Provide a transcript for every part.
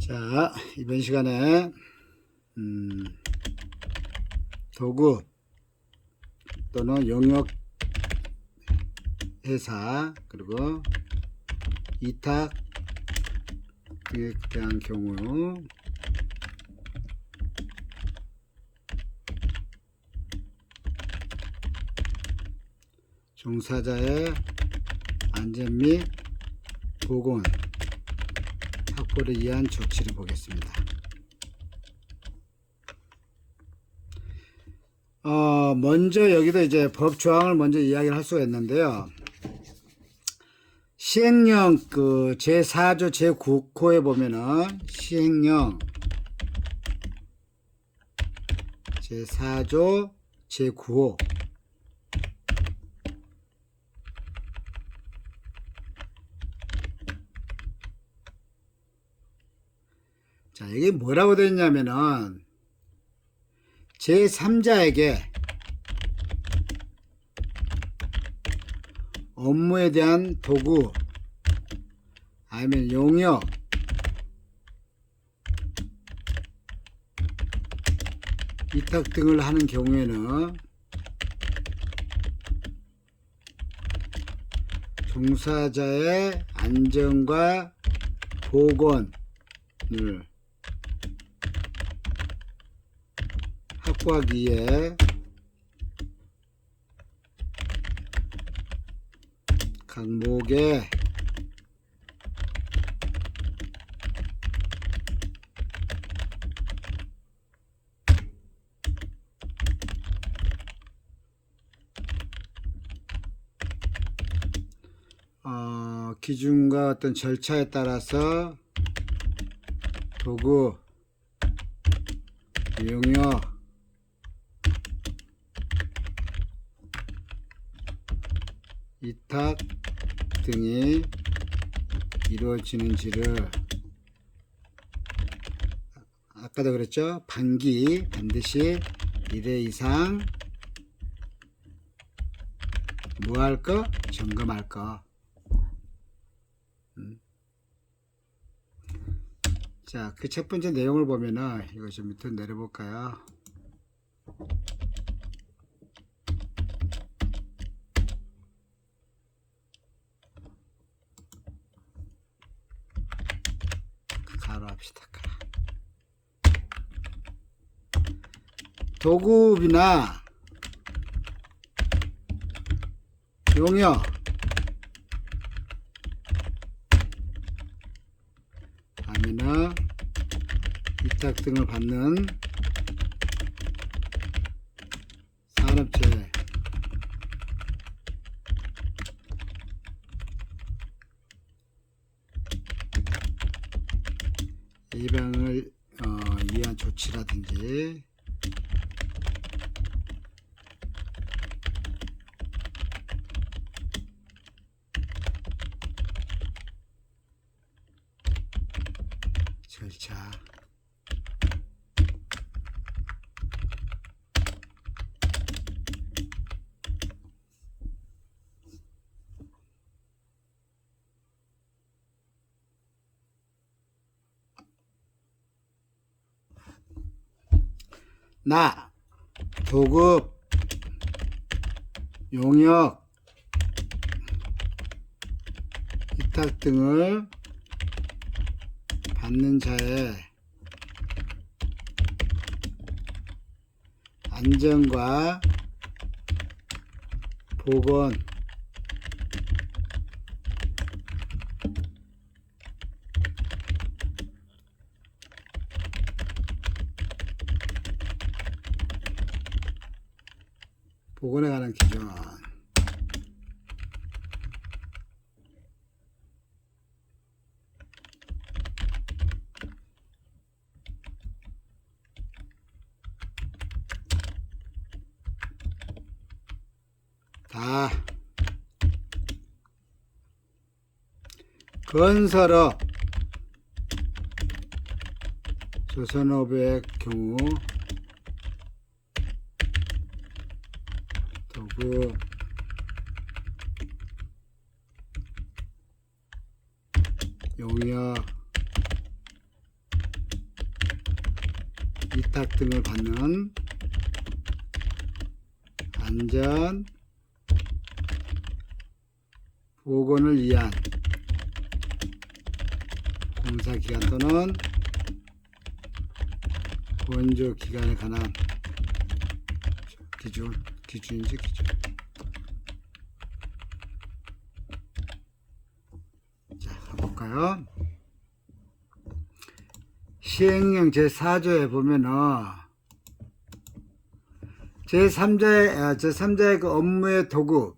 자, 이번 시간에 도구 또는 용역 회사 그리고 이탁 등에 대한 경우 종사자의 안전 및 보건 확보를 위한 조치를 보겠습니다. 먼저 여기도 이제 법 조항을 먼저 이야기를 할 수가 있는데요. 시행령 그 제4조 제9호에 보면은 시행령 제4조 제9호 자, 이게 뭐라고 되어 있냐면은 제3자에게 업무에 대한 도구 아니면 용역 위탁 등을 하는 경우에는 종사자의 안전과 보건을 확보하기 위해 각목에 기준과 어떤 절차에 따라서 도구, 용역, 위탁 등이 이루어지는지를 아까도 그랬죠. 반기 반드시 1회 이상 뭐 할 거? 점검할 거. 자, 그 첫 번째 내용을 보면은 이거 좀 밑으로 내려볼까요? 가로 합시다. 도구비나 용역 아니면 위탁 등을 받는 산업체 예방을 위한 조치라든지 절차 나 도급 용역 위탁 등을 받는 자의 안전과 보건 보건에 관한 기준 다 건설업 조선업의 경우 도구 용역 위탁 등을 받는 안전 보건을 위한 공사기관 또는 건조기관에 관한 기준인지 기준. 자, 가볼까요? 시행령 제4조에 보면은 제3자의 그 업무의 도구,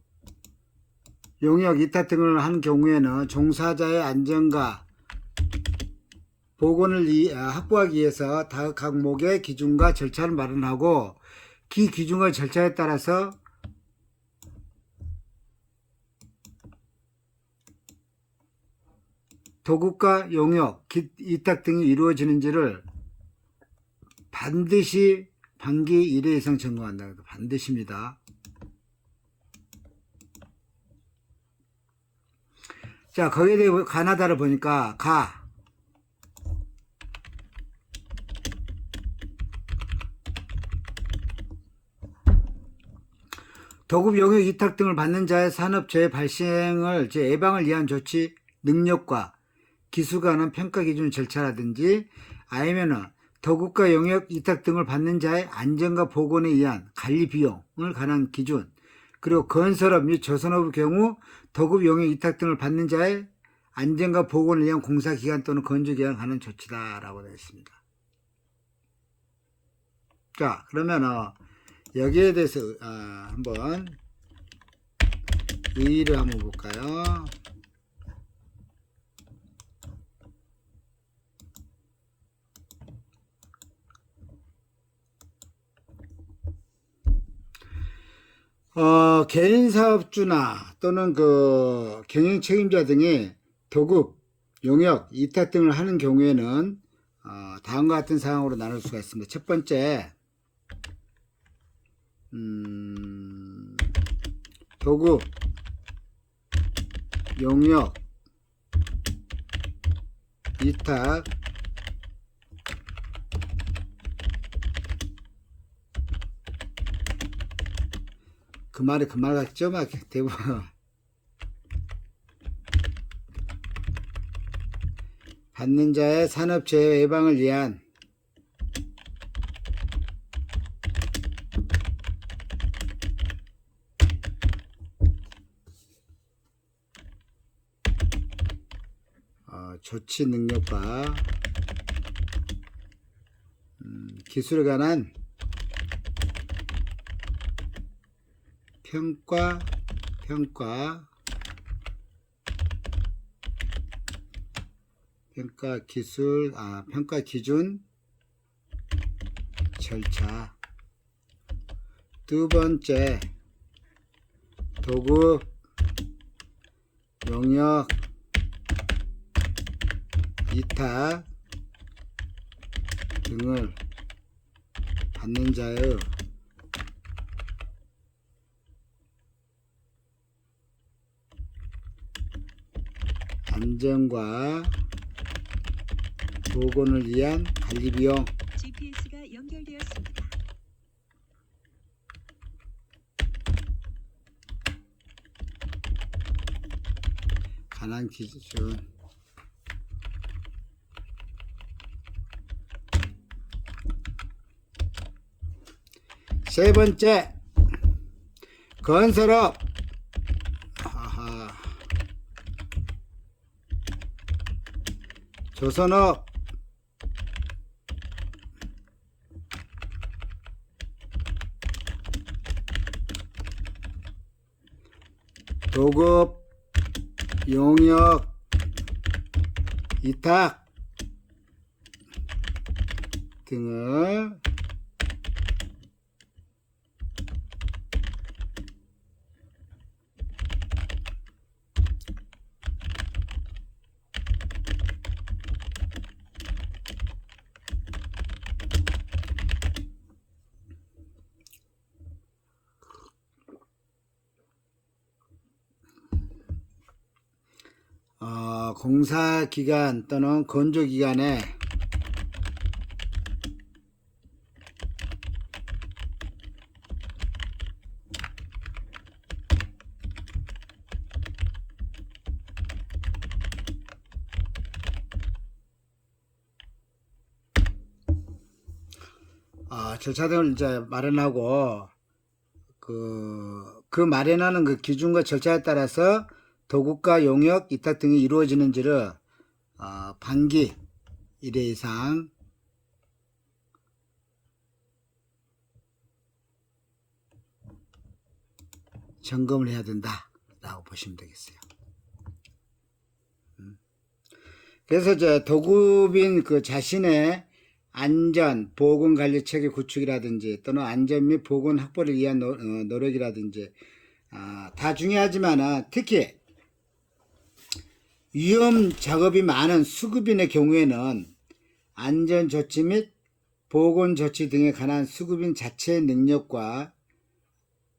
용역, 이타 등을 한 경우에는 종사자의 안전과 보건을 확보하기 위해서 각 항목의 기준과 절차를 마련하고 그 기준과 절차에 따라서 도급과 용역, 이탁 등이 이루어지는지를 반드시 반기 1회 이상 점검한다. 반드시입니다. 자, 거기에 대해 가나다를 보니까 도급, 용역, 이탁 등을 받는 자의 산업재해 발생을 예방을 위한 조치 능력과 기술과 하는 평가 기준 절차라든지 아니면은 도급과 용역, 이탁 등을 받는 자의 안전과 보건에 의한 관리 비용을 관한 기준, 그리고 건설업 및 조선업의 경우 도급, 용역, 이탁 등을 받는 자의 안전과 보건을 위한 공사기관 또는 건조기관에 관한 조치다라고 되어 있습니다. 자, 그러면 여기에 대해서 한번 의의를 한번 볼까요? 개인사업주나 또는 그 경영책임자 등이 도급, 용역, 이탁 등을 하는 경우에는 다음과 같은 사항으로 나눌 수가 있습니다. 첫 번째, 도급, 용역, 이탁, 그 말이 그 말 같죠? 막 대부분 받는 자의 산업재해 예방을 위한 조치 능력과 기술에 관한 평가 기술, 평가 기준, 절차. 두 번째, 도급, 용역, 이탁 등을 받는 자의 안전과 보건을 위한 관리비용, GPS가 연결되었습니다. 관한 기준. 세 번째, 건설업, 조선업, 도급, 용역, 이탁 등을 공사기간 또는 건조기간에 절차 등을 이제 마련하고 그 마련하는 그 기준과 절차에 따라서 도급과 용역 이탁 등이 이루어지는지를 반기 1회 이상 점검을 해야 된다라고 보시면 되겠어요. 그래서 도급인 그 자신의 안전, 보건 관리 체계 구축이라든지 또는 안전 및 보건 확보를 위한 노력이라든지 다 중요하지만은 특히 위험 작업이 많은 수급인의 경우에는 안전 조치 및 보건 조치 등에 관한 수급인 자체의 능력과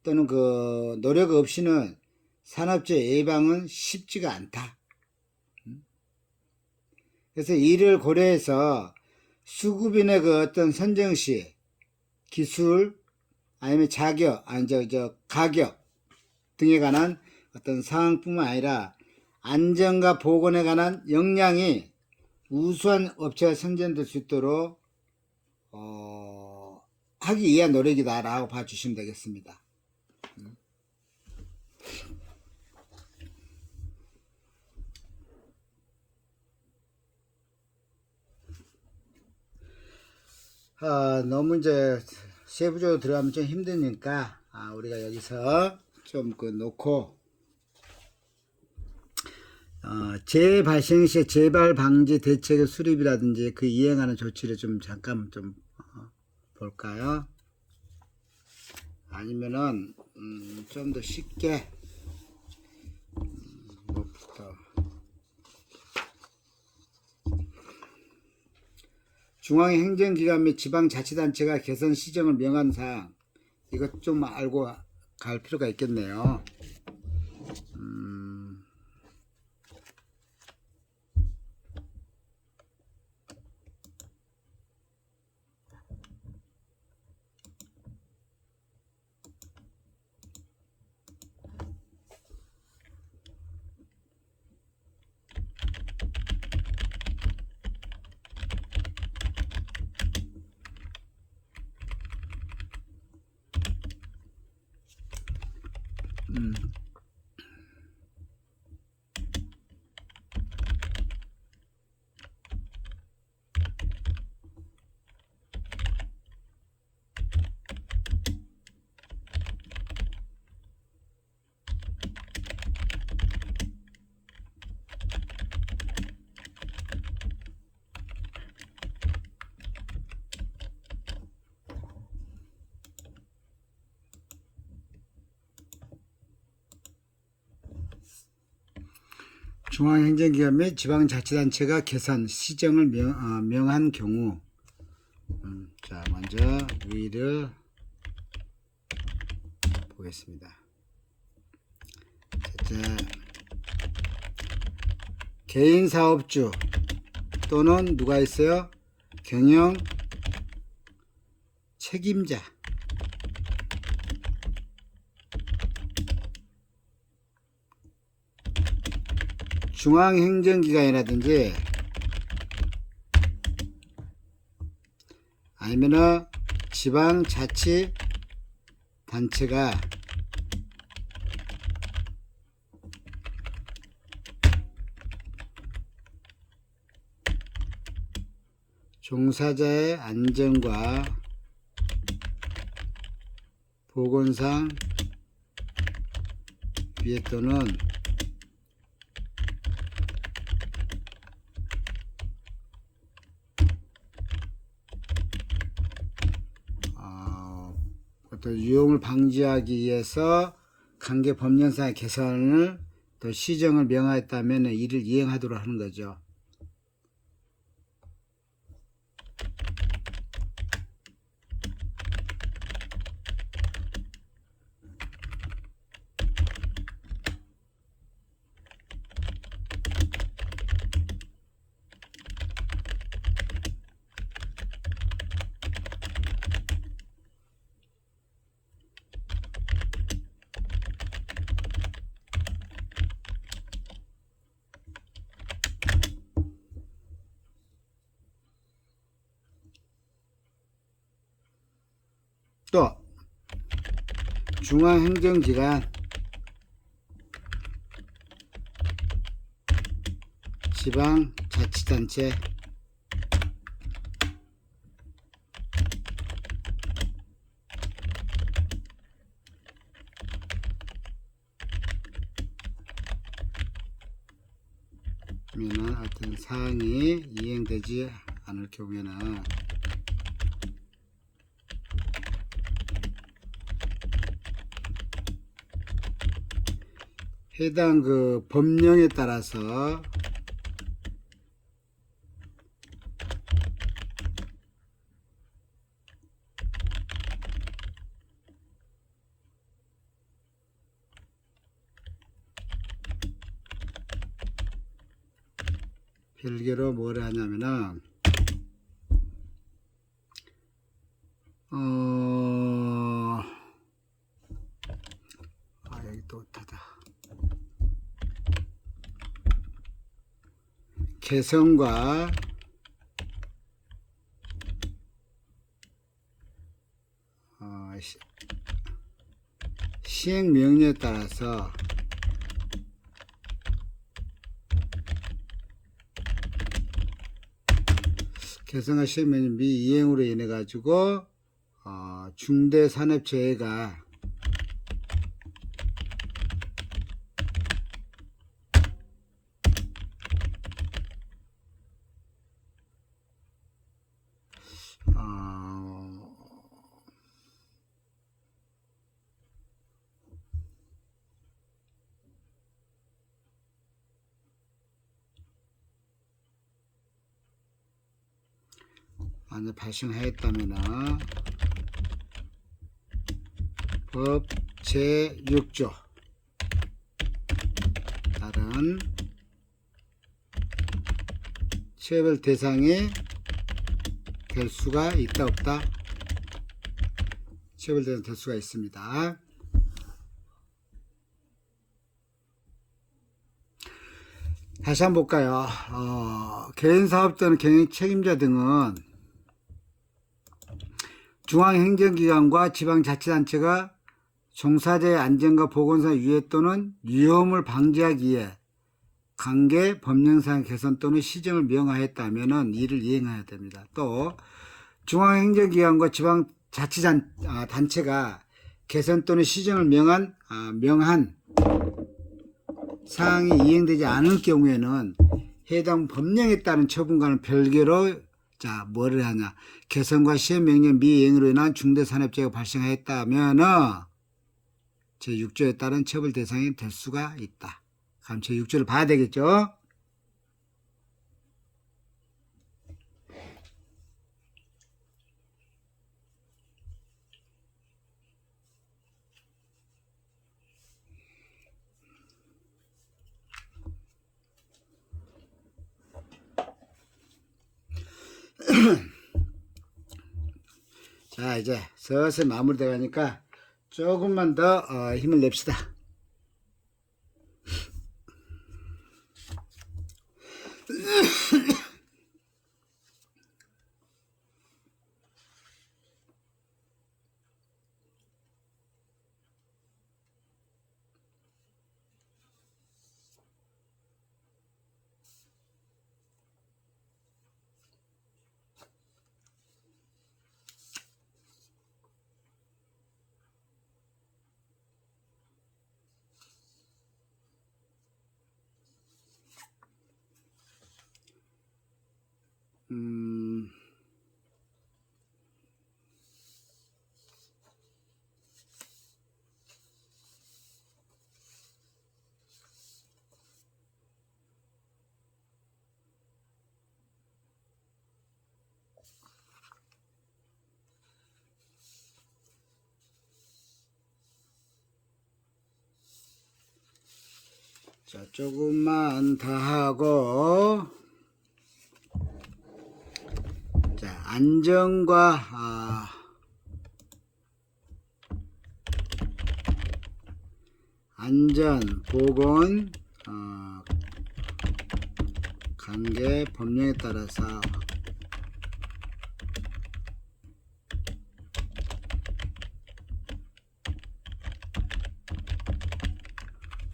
또는 그 노력 없이는 산업재해 예방은 쉽지가 않다. 그래서 이를 고려해서 수급인의 그 어떤 선정 시 기술 아니면 자격, 가격 등에 관한 어떤 사항뿐만 아니라 안전과 보건에 관한 역량이 우수한 업체가 선정될 수 있도록 하기 위한 노력이다라고 봐주시면 되겠습니다. 너무 이제 세부적으로 들어가면 좀 힘드니까 우리가 여기서 좀 놓고 재해 발생 시 재발 방지 대책의 수립이라든지 그 이행하는 조치를 좀 잠깐 좀 볼까요? 아니면은 좀 더 쉽게 뭐부터 중앙행정기관 및 지방자치단체가 개선 시정을 명한 사항, 이것 좀 알고 갈 필요가 있겠네요. 중앙행정기관 및 지방자치단체가 개선 시정을 명한 경우, 자 먼저 위를 보겠습니다. 개인 사업주 또는 누가 있어요? 경영 책임자, 중앙행정기관이라든지 아니면은 지방자치단체가 종사자의 안전과 보건상 위해 또는 어떤 유용을 방지하기 위해서 관계 법령상의 개선을 또 시정을 명하였다면 이를 이행하도록 하는 거죠. 또 중앙행정기관, 지방자치단체, 면은 어떤 사항이 이행되지 않을 경우에는 해당 그 법령에 따라서 별개로 뭘 하냐면은 여기 또 타다. 개성과 시행명령에 따라서 개성과 시행명령 미이행으로 인해 가지고 중대산업재해가 만약 발생하였다면은 법 제6조 다른 처벌 대상이 될 수가 있다 없다? 처벌 대상 될 수가 있습니다. 다시 한번 볼까요? 개인사업 또는 경영 책임자 등은 중앙행정기관과 지방자치단체가 종사자의 안전과 보건상 유해 또는 위험을 방지하기 위해 관계 법령상 개선 또는 시정을 명하였다면 이를 이행해야 됩니다. 또 중앙행정기관과 지방자치단체가 개선 또는 시정을 명한 사항이 이행되지 않을 경우에는 해당 법령에 따른 처분과는 별개로 뭐를 하냐, 개선과 시행명령 미이행으로 인한 중대산업재해가 발생하였다면 제6조에 따른 처벌 대상이 될 수가 있다. 그럼 제6조를 봐야 되겠죠. 자, 이제 슬슬 마무리돼 가니까 조금만 더 힘을 냅시다. 자, 조금만 더 하고, 자, 안전과, 안전, 보건, 관계 법령에 따라서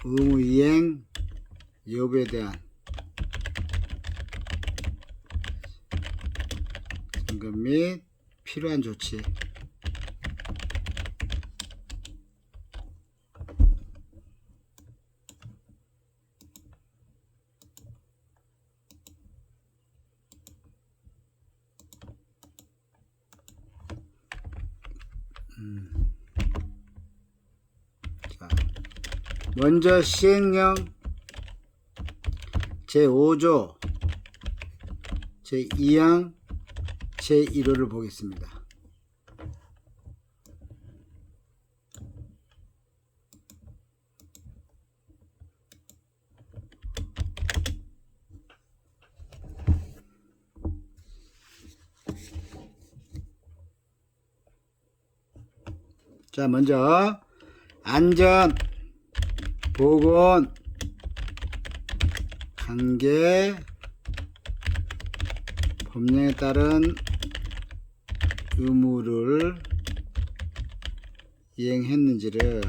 의무 이행 여부에 대한 점검 및 필요한 조치. 자, 먼저 시행령 제5조 제2항 제1호를 보겠습니다. 자, 먼저 안전, 보건, 관계, 법령에 따른 의무를 이행했는지를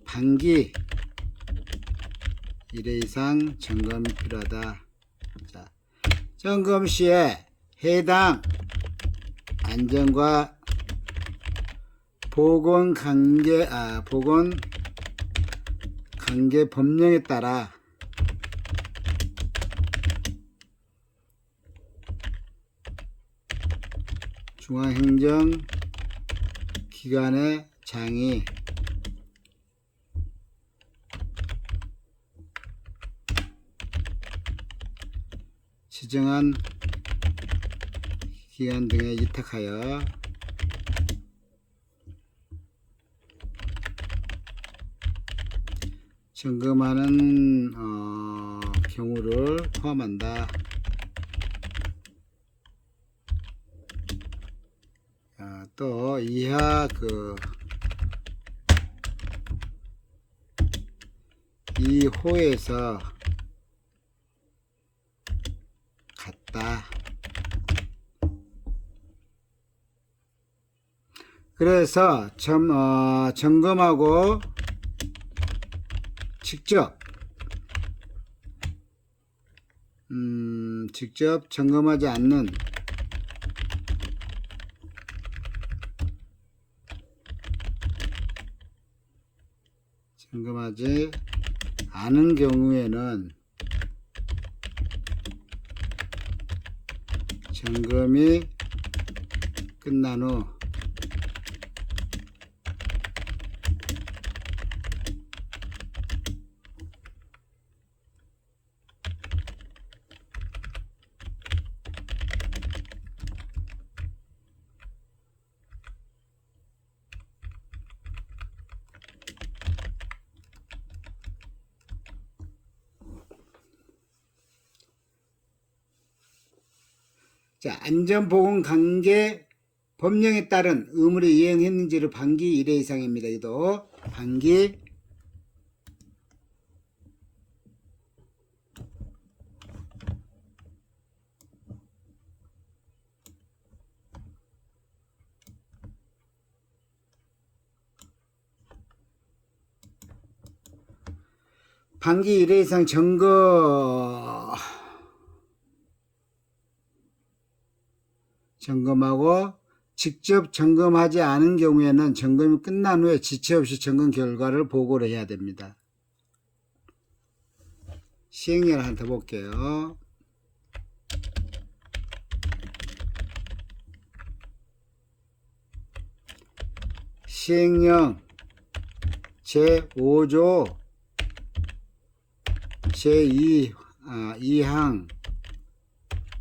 반기 1회 이상 점검이 필요하다. 자, 점검 시에 해당 안전과 보건 관계 법령에 따라 중앙행정기관의 장이 지정한 기관 등에 위탁하여 점검하는 경우를 포함한다. 또 이하 이 호에서 같다. 그래서 점검하고 직접 점검하지 않는 경우에는 점검이 끝난 후 자, 안전보건관계 법령에 따른 의무를 이행했는지를 반기 1회 이상입니다. 이도 반기 반기 1회 이상 점검하고 직접 점검하지 않은 경우에는 점검이 끝난 후에 지체 없이 점검 결과를 보고를 해야 됩니다. 시행령을 하나 더 볼게요. 시행령 제5조 제2항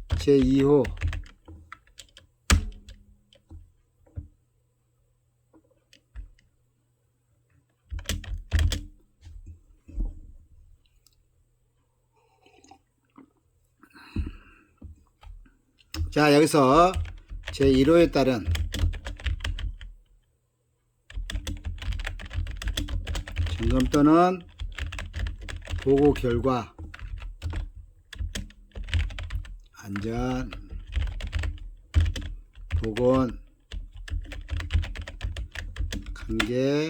제2호 자, 여기서 제1호에 따른 점검 또는 보고 결과 안전 보건 관계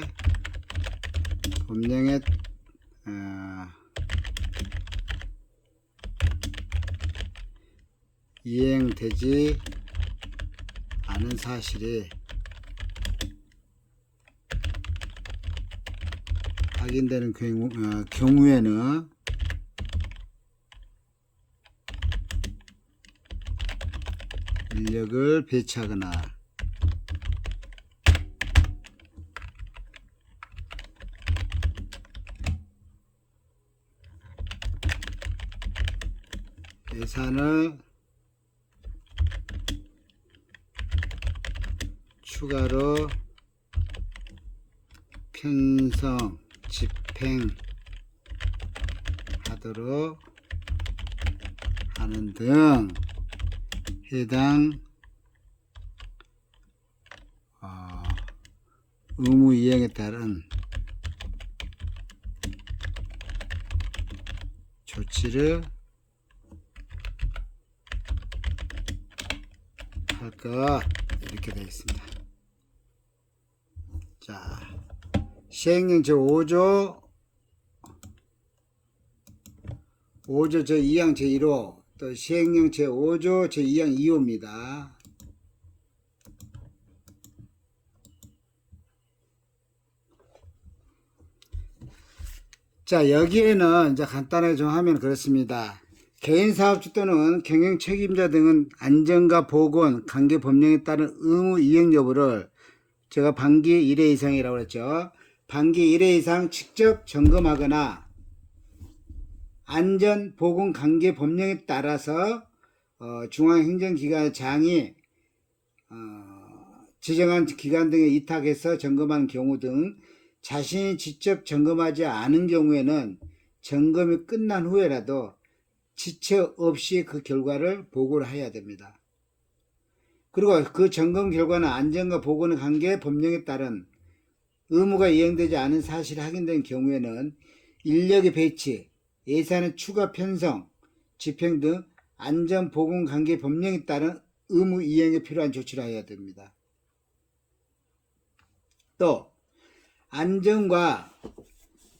법령에 이행되지 않은 사실이 확인되는 경우에는 인력을 배치하거나 예산을 추가로 편성 집행하도록 하는 등 해당 의무 이행에 따른 조치를 할 것 이렇게 되어 있습니다. 자, 시행령 제5조 5조 제2항 제1호 또 시행령 제5조 제2항 2호입니다. 자, 여기에는 이제 간단하게 좀 하면 그렇습니다. 개인사업주 또는 경영 책임자 등은 안전과 보건, 관계 법령에 따른 의무 이행 여부를 제가 반기 1회 이상이라고 했죠. 반기 1회 이상 직접 점검하거나 안전, 보건, 관계 법령에 따라서 중앙행정기관의 장이 지정한 기관 등에 위탁해서 점검하는 경우 등 자신이 직접 점검하지 않은 경우에는 점검이 끝난 후에라도 지체 없이 그 결과를 보고를 해야 됩니다. 그리고 그 점검 결과는 안전과 보건의 관계 법령에 따른 의무가 이행되지 않은 사실이 확인된 경우에는 인력의 배치, 예산의 추가 편성, 집행 등 안전, 보건, 관계 법령에 따른 의무 이행에 필요한 조치를 해야 됩니다. 또 안전과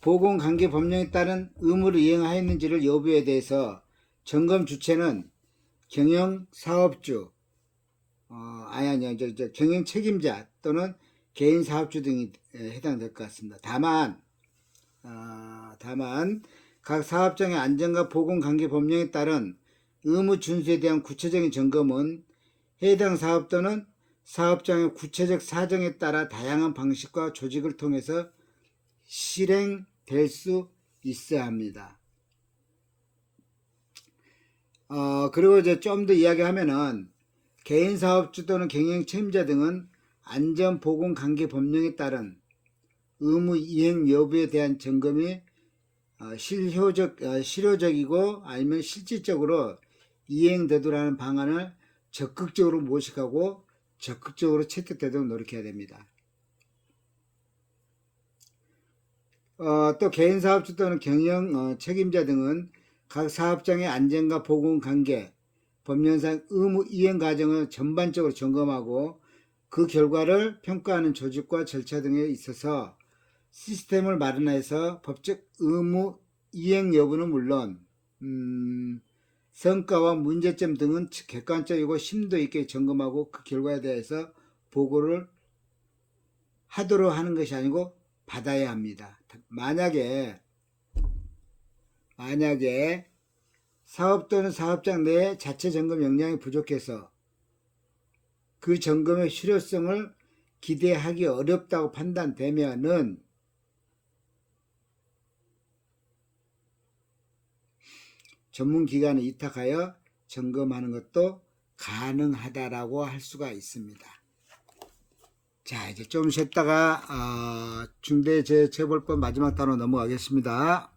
보건 관계 법령에 따른 의무를 이행하였는지를 여부에 대해서 점검 주체는 경영 사업주, 경영 책임자 또는 개인 사업주 등이 해당될 것 같습니다. 다만 각 사업장의 안전과 보건 관계 법령에 따른 의무 준수에 대한 구체적인 점검은 해당 사업 또는 사업장의 구체적 사정에 따라 다양한 방식과 조직을 통해서 실행될 수 있어야 합니다. 그리고 이제 좀 더 이야기하면은 개인 사업주 또는 경영 책임자 등은 안전 보건 관계 법령에 따른 의무 이행 여부에 대한 점검이 실효적이고 아니면 실질적으로 이행되도록 하는 방안을 적극적으로 모색하고 적극적으로 채택되도록 노력해야 됩니다. 또 개인 사업주 또는 경영 책임자 등은 각 사업장의 안전과 보건 관계 법령상 의무 이행 과정을 전반적으로 점검하고 그 결과를 평가하는 조직과 절차 등에 있어서 시스템을 마련해서 법적 의무 이행 여부는 물론 성과와 문제점 등은 객관적이고 심도 있게 점검하고 그 결과에 대해서 보고를 하도록 하는 것이 아니고 받아야 합니다. 만약에 사업 또는 사업장 내에 자체 점검 역량이 부족해서 그 점검의 실효성을 기대하기 어렵다고 판단되면은 전문기관에 위탁하여 점검하는 것도 가능하다라고 할 수가 있습니다. 자, 이제 좀 쉬었다가 중대재해처벌법 마지막 단원 넘어가겠습니다.